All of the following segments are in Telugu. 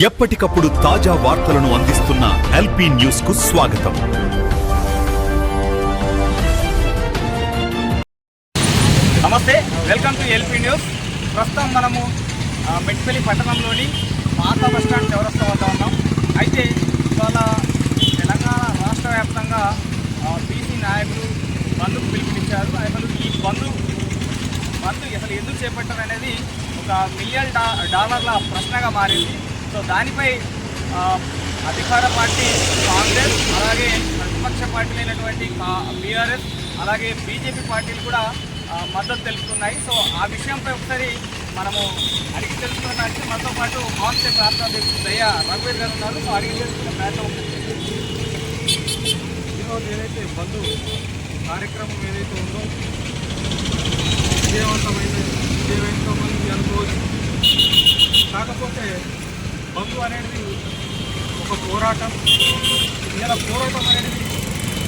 ఎప్పటికప్పుడు తాజా వార్తలను అందిస్తున్న ఎల్పీ న్యూస్ కు స్వాగతం. నమస్తే, వెల్కమ్ టు ఎల్పీ న్యూస్. ప్రస్తుతం మనము మెట్పల్లి పట్టణంలోని పాత బస్టాండ్ చౌరస్తా వద్ద ఉన్నాం. అయితే ఇవాళ తెలంగాణ రాష్ట్ర వ్యాప్తంగా బీసీ నాయకులు బంద్కు పిలుపునిచ్చారు. అసలు ఈ బంద్ అసలు ఎందుకు చేపట్టారు అనేది ఒక $1 మిలియన్ ప్రశ్నగా మారింది. సో దానిపై అధికార పార్టీ కాంగ్రెస్, అలాగే ప్రతిపక్ష పార్టీలైనటువంటి బీఆర్ఎస్, అలాగే బీజేపీ పార్టీలు కూడా మద్దతు తెలుపుతున్నాయి. సో ఆ విషయంపై ఒకసారి మనము అడిగి తెలుసుకున్నట్టు మనతో పాటు కాంగ్రెస్ రాష్ట్ర అధ్యక్షుడు దయ్య రఘువీర్ గారు ఉన్నారు. సో అడిగి తెలుసుకున్న ప్రయత్నం ఉంటుంది. ఈరోజు ఏదైతే బంధు కార్యక్రమం ఏదైతే ఉందో విజయవంతమైంది అనుకోవచ్చు. కాకపోతే బంధు అనేది ఒక పోరాటం. ఇలా పోరాటం అనేది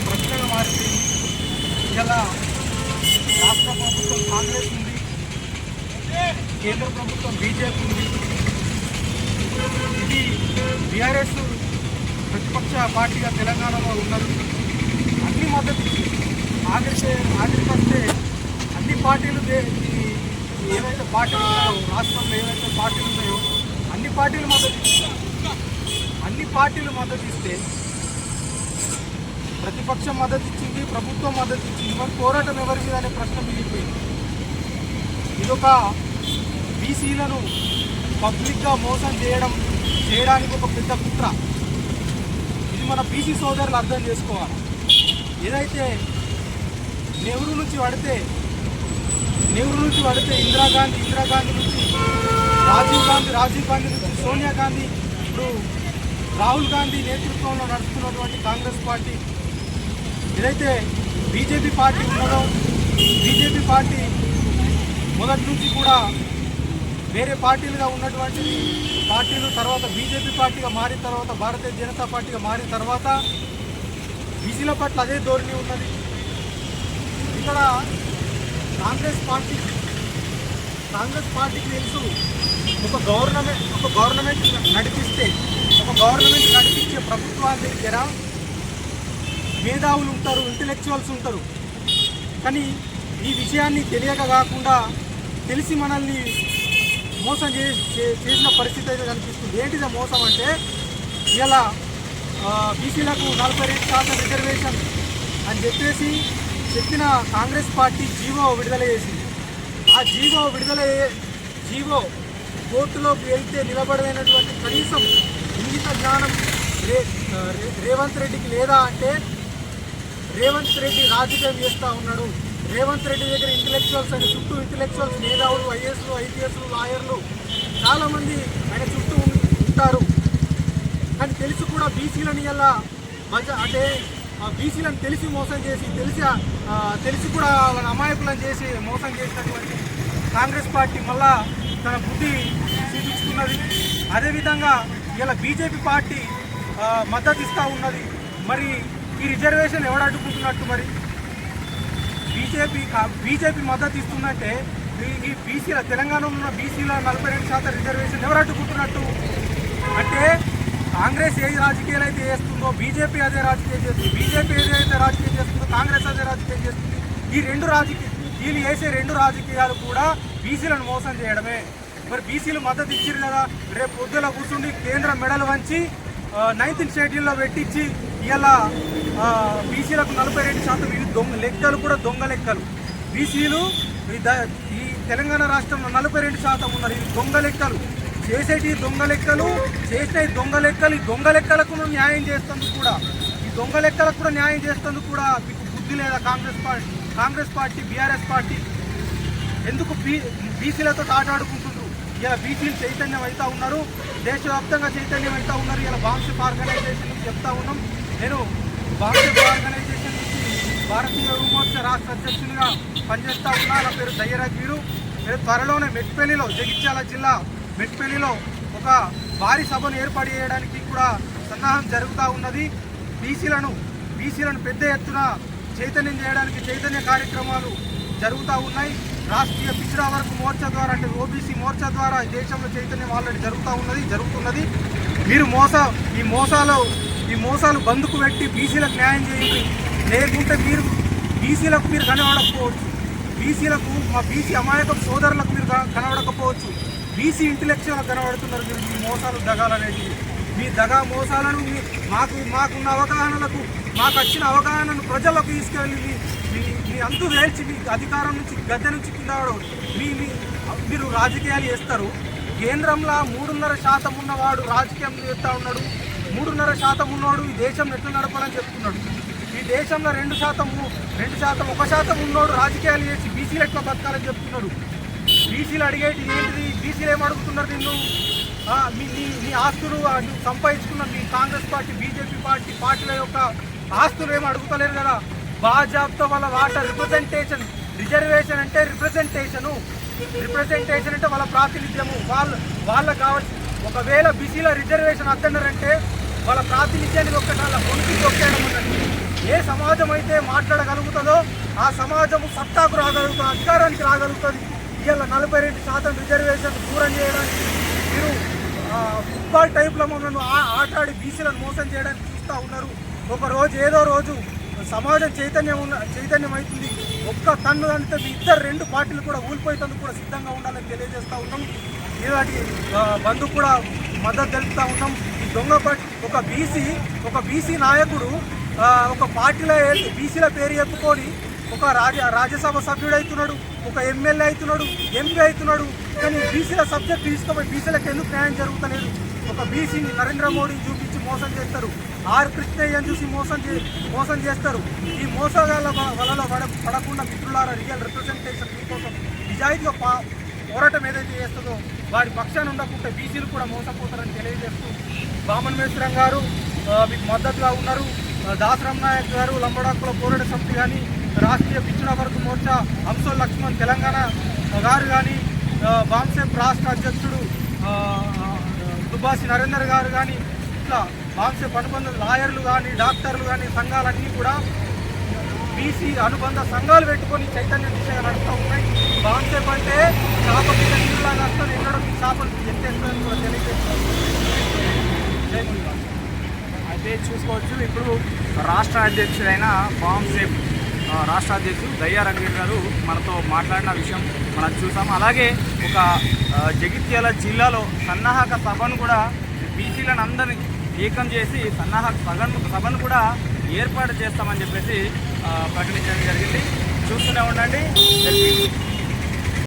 ప్రశ్నగా మారింది. ఇలా రాష్ట్ర ప్రభుత్వం కాంగ్రెస్ ఉంది, కేంద్ర ప్రభుత్వం బీజేపీ ఉంది. ఇది బీఆర్ఎస్ ప్రతిపక్ష పార్టీగా తెలంగాణలో ఉన్నారు. అన్ని మద్దతు ఆఖరికొస్తే అన్ని పార్టీలు ఏవైతే పార్టీలు ఉన్నాయో, రాష్ట్రంలో ఏవైతే పార్టీలు ఉన్నాయో అన్ని పార్టీలు మద్దతు ఇస్తే ప్రతిపక్షం మద్దతు ఇచ్చింది, ప్రభుత్వం మద్దతు ఇచ్చింది. మరి పోరాటం ఎవరి మీద అనే ప్రశ్న మిగిలిపోయింది. ఇదొక బీసీలను పబ్లిక్గా మోసం చేయడానికి ఒక పెద్ద కుట్ర. ఇది మన బీసీ సోదరులు అర్థం చేసుకోవాలి. ఏదైతే నెహ్రూ నుంచి పడితే ఇందిరాగాంధీ నుంచి రాజీవ్ గాంధీ నుంచి సోనియా గాంధీ, ఇప్పుడు రాహుల్ గాంధీ నేతృత్వంలో నడుస్తున్నటువంటి కాంగ్రెస్ పార్టీ, ఏదైతే బీజేపీ పార్టీ ఉన్నదో, బీజేపీ పార్టీ మొదటి నుంచి కూడా వేరే పార్టీలుగా ఉన్నటువంటి పార్టీలు తర్వాత బీజేపీ పార్టీగా మారిన తర్వాత, భారతీయ జనతా పార్టీగా మారిన తర్వాత బీసీల పట్ల అదే ధోరణి ఉన్నది. ఇక్కడ కాంగ్రెస్ పార్టీకి తెలుసు, ఒక గవర్నమెంట్ నడిపించే ప్రభుత్వాల దగ్గర మేధావులు ఉంటారు, ఇంటెలెక్చువల్స్ ఉంటారు. కానీ ఈ విషయాన్ని తెలియక కాకుండా తెలిసి మనల్ని మోసం చేసిన పరిస్థితి అయితే కనిపిస్తుంది. ఏంటిదే మోసం అంటే, ఇలా బీసీలకు 42% రిజర్వేషన్ అని చెప్పిన కాంగ్రెస్ పార్టీ జీవో విడుదల చేసింది. ఆ జీవో కోర్టులోకి వెళ్తే నిలబడలేనటువంటి కనీసం ఇంగిత జ్ఞానం రేవంత్ రెడ్డికి లేదా అంటే, రేవంత్ రెడ్డి రాజకీయం చేస్తూ ఉన్నాడు. రేవంత్ రెడ్డి దగ్గర ఇంటెలెక్చువల్స్ అని చుట్టూ ఇంటెలెక్చువల్స్, మేధావులు, ఐఏఎస్లు, ఐపీఎస్లు, లాయర్లు చాలామంది ఆయన చుట్టూ ఉంటారు. కానీ తెలిసి కూడా బీసీలని ఇలా అంటే బీసీలను తెలిసి మోసం చేసి తెలిసి కూడా వాళ్ళ అమాయకులను చేసి మోసం చేసినటువంటి కాంగ్రెస్ పార్టీ మళ్ళా తన బుద్ధి చూపించుకున్నది. అదేవిధంగా ఇలా బీజేపీ పార్టీ మద్దతు ఇస్తూ ఉన్నది. మరి ఈ రిజర్వేషన్ ఎవడు అడ్డుకుంటున్నట్టు? మరి బీజేపీ మద్దతు ఇస్తుందంటే ఈ బీసీల తెలంగాణలో ఉన్న బీసీల 42% రిజర్వేషన్ ఎవరు అడ్డుకుంటున్నట్టు? అంటే కాంగ్రెస్ ఏ రాజకీయాలు అయితే చేస్తుందో బీజేపీ అదే రాజకీయం చేస్తుంది, బీజేపీ ఏదైతే రాజకీయం చేస్తుందో కాంగ్రెస్ అదే రాజకీయం చేస్తుంది. వీళ్ళు చేసే రెండు రాజకీయాలు కూడా బీసీలను మోసం చేయడమే. మరి బీసీలు మద్దతు ఇచ్చారు కదా, రేపు పొద్దుల కూర్చుండి కేంద్రం మెడలు వంచి 9th షెడ్యూల్లో పెట్టించి ఇలా బీసీలకు 42% ఇవి లెక్కలు కూడా దొంగ లెక్కలు. బీసీలు ఈ తెలంగాణ రాష్ట్రంలో 42% ఉన్నారు. ఇవి దొంగ లెక్కలు, చేసేటి దొంగ లెక్కలు, చేసిన దొంగ లెక్కలు. ఈ దొంగ లెక్కలకు న్యాయం చేస్తేందుకు కూడా మీకు బుద్ధి లేదా? కాంగ్రెస్ పార్టీ బీఆర్ఎస్ పార్టీ ఎందుకు బీసీలతో ఆటాడుకుంటున్నారు? ఇలా బీసీలు చైతన్యం అవుతూ ఉన్నారు, దేశవ్యాప్తంగా చైతన్యం అవుతూ ఉన్నారు. ఇలా బాంగ్షిప్ ఆర్గనైజేషన్ నుంచి చెప్తా ఉన్నాం. నేను బాంగ్షిప్ ఆర్గనైజేషన్ నుంచి భారతీయ యువమోర్చా రాష్ట్ర అధ్యక్షునిగా పనిచేస్తూ ఉన్నా. నా పేరు దయ్య రఘువీర్. నేను త్వరలోనే మెట్పల్లిలో, జగిత్యాల జిల్లా మెట్పల్లిలో ఒక భారీ సభను ఏర్పాటు చేయడానికి కూడా సన్నాహం జరుగుతూ ఉన్నది. బీసీలను పెద్ద ఎత్తున చైతన్యం చేయడానికి చైతన్య కార్యక్రమాలు జరుగుతూ ఉన్నాయి. రాష్ట్రీయ పిछड़ा వర్గ మోర్చా ద్వారా అంటే ఓబీసీ మోర్చా ద్వారా ఈ దేశంలో చైతన్యం ఆల్రెడీ జరుగుతున్నది. మీరు ఈ మోసాలు బందుకు పెట్టి బీసీలకు న్యాయం చేయండి. లేకుంటే మీరు బీసీలకు మీరు కనబడకపోవచ్చు, బీసీలకు మా బీసీ అమాయక సోదరులకు మీరు కనబడకపోవచ్చు, బీసీ ఇంటలెక్చువల్కి కనబడుతున్నారు మీరు. మీ మోసాలు దగాలు అనేవి, మీ దగా మోసాలను మాకున్న అవగాహనలకు మాకు వచ్చిన అవగాహనను ప్రజలకు తీసుకెళ్ళి మీ అంతు తేల్చి మీ అధికారం నుంచి గద్దె నుంచి కింద మీరు రాజకీయాలు చేస్తారు. కేంద్రంలో 3.5% ఉన్నవాడు రాజకీయం చేస్తూ ఉన్నాడు. 3.5% ఉన్నవాడు ఈ దేశం ఎట్లా నడపాలని చెప్తున్నాడు. ఈ దేశంలో 2%, 1% ఉన్నోడు రాజకీయాలు చేసి బీసీలు ఎట్లా బతకాలని చెప్తున్నాడు. బీసీలు అడిగేటి ఏంటిది? బీసీలు ఏం అడుగుతున్నారు? నిన్ను మీ ఆస్తులు సంపాదించుకున్న మీ కాంగ్రెస్ పార్టీ, బీజేపీ పార్టీల యొక్క ఆస్తులు ఏమి అడుగుతలేరు కదా. బాజాబ్తో వాళ్ళ వాటర్ రిప్రజెంటేషన్. రిజర్వేషన్ అంటే రిప్రజెంటేషన్ అంటే వాళ్ళ ప్రాతినిధ్యము. వాళ్ళకు కావచ్చు. ఒకవేళ బీసీల రిజర్వేషన్ అద్దన్నారంటే వాళ్ళ ప్రాతినిధ్యాన్ని ఒక్కటాల కొనుక్కి తొక్కేయడం ఉన్నది. ఏ సమాజం అయితే మాట్లాడగలుగుతుందో ఆ సమాజము సత్తాకు రాగలుగుతుంది, అధికారానికి రాగలుగుతుంది. ఇవాళ 42% రిజర్వేషన్ దూరం చేయడానికి మీరు ఫుట్బాల్ టైప్లో మమ్మల్ని ఆటాడి బీసీలను మోసం చేయడానికి చూస్తూ ఉన్నారు. ఒకరోజు ఏదో రోజు సమాజం చైతన్యం అవుతుంది. ఒక్క తన్ను అంటే మీ రెండు పార్టీలు కూడా ఊలిపోయేందుకు కూడా సిద్ధంగా ఉండాలని తెలియజేస్తూ ఉన్నాం. ఇలాంటి బంధుకు కూడా మద్దతు తెలుపుతూ ఉన్నాం. ఈ దొంగ పార్టీ ఒక బీసీ నాయకుడు ఒక పార్టీలో బీసీల పేరు చెప్పుకొని ఒక రాజ్యసభ సభ్యుడు అవుతున్నాడు, ఒక ఎమ్మెల్యే అవుతున్నాడు, ఎంపీ అవుతున్నాడు. కానీ బీసీల సబ్జెక్ట్ తీసుకోపోయి బీసీలకు ఎందుకు న్యాయం జరుగుతలేదు? ఒక బీసీని నరేంద్ర మోడీ చూపించి మోసం చేస్తారు, ఆర్ కృష్ణయ్యని చూసి మోసం చేస్తారు. ఈ మోసగాళ్ళ వలలో పడకుండా మిత్రులారా, రియల్ రిప్రజెంటేషన్ మీకోసం నిజాయితీగా పోరాటం ఏదైతే చేస్తుందో వారి పక్షాన్ని ఉండకుంటే బీసీలు కూడా మోసపోతారని తెలియజేస్తూ బామన్ మేశ్వరం గారు మీకు మద్దతుగా ఉన్నారు. దాసరామ్ నాయక్ గారు లంబడాకుల పోరాట సమితి కానీ, రాష్ట్రీయ పిछड़ा వర్గ మోర్చా అంశోల్ లక్ష్మణ్ తెలంగాణ గారు కానీ, బాంసేప్ రాష్ట్ర అధ్యక్షుడు దుబ్బాసి నరేందర్ గారు కానీ, ఇట్లా బాంసేప్ అనుబంధ లాయర్లు కానీ, డాక్టర్లు కానీ, సంఘాలన్నీ కూడా బీసీ అనుబంధ సంఘాలు పెట్టుకొని చైతన్యం దిశగా నడుస్తూ ఉన్నాయి. బాంసేప్ అంటే చేప మీద నీళ్ళలాగా వస్తారు, ఎన్నడో మీ చేపలు ఎత్తేస్తుందని కూడా తెలియజేస్తారు. అయితే చూసుకోవచ్చు, ఇప్పుడు రాష్ట్ర అధ్యక్షుడైన బాంసేప్ రాష్ట్ర అధ్యక్షుడు దయ్యా రంగేష్ గారు మనతో మాట్లాడిన విషయం మనం చూసాం. అలాగే ఒక జగిత్యాల జిల్లాలో సన్నాహక సభను కూడా బీసీలను అందరినీ ఏకం చేసి సన్నాహక సభను కూడా ఏర్పాటు చేస్తామని చెప్పేసి ప్రకటించడం జరిగింది. చూస్తూనే ఉండండి.